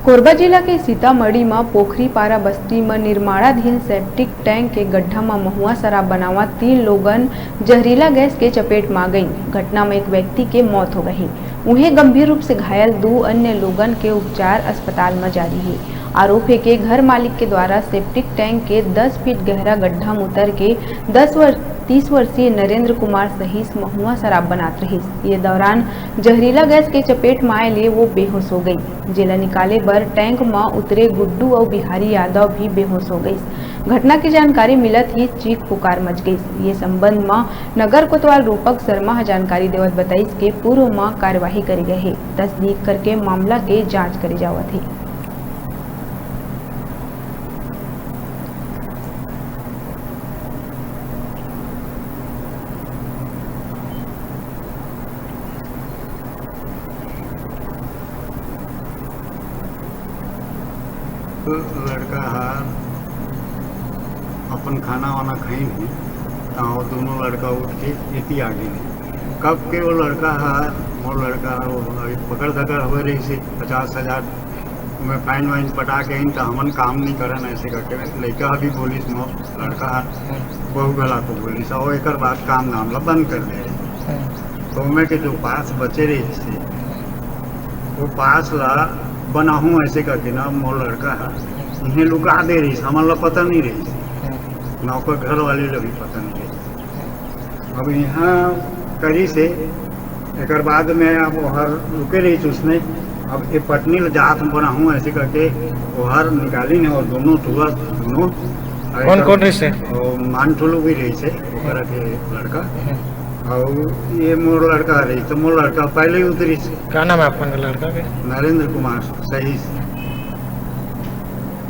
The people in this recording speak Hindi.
कोरबा जिला के सीतामढ़ी में पोखरीपारा बस्ती में निर्माणाधीन सेप्टिक टैंक के गड्ढा में महुआ शराब बनावा 3 लोगन जहरीला गैस के चपेट में आ गई। घटना में एक व्यक्ति के मौत हो गई। उन्हें गंभीर रूप से घायल 2 अन्य लोगन के उपचार अस्पताल में जारी है। आरोप है कि घर मालिक के द्वारा सेप्टिक टैंक के 10 फीट गहरा गड्ढा में उतर के 30 वर्षीय नरेंद्र कुमार सहित महुआ शराब बनाते रहे। ये दौरान जहरीला गैस के चपेट में आए वो बेहोश हो गई। जिला निकाले बर टैंक में उतरे गुड्डू और बिहारी यादव भी बेहोश हो गई। घटना की जानकारी मिलत ही चीख पुकार मच गई। ये संबंध में नगर कोतवाल रूपक शर्मा जानकारी देवत बताई के पूर्व में कार्यवाही करी गई है। तस्दीक करके मामला के जांच करी जावत है। लड़का अपन खाना वाना खाई नहीं और दोनों लड़का उठ के इतनी आगे नहीं कब के वो लड़का वो पकड़ धकड़ हुए रही से 50,000 में फाइन वाइन पटा के तो हमन काम नहीं करन ऐसे करके लड़का भी बोलिस मो लड़का बहु गला तो बोलिस और एक बात काम नाम ला बंद कर दे। तो मैं के जो पास बचे रही से वो पास ला बना हूँ ऐसे करके ना मोर लड़का उन्हें लुका दे रही हमारा पता नहीं रही नौकर घर वाले लोग भी पता नहीं रही। अब यहाँ करी से एक बाद में अब हर रुके रही उसने अब ये पटनी जात बना हूँ ऐसे करके वो हर निकाली ने और दोनों तुरंत दोनों कौन रही से मान ठुलू भी रही से के लड़का और ये मोर लड़का रही तो मोर लड़का पहले ही उतरी। क्या नाम है आपका लड़का के? नरेंद्र कुमार सही।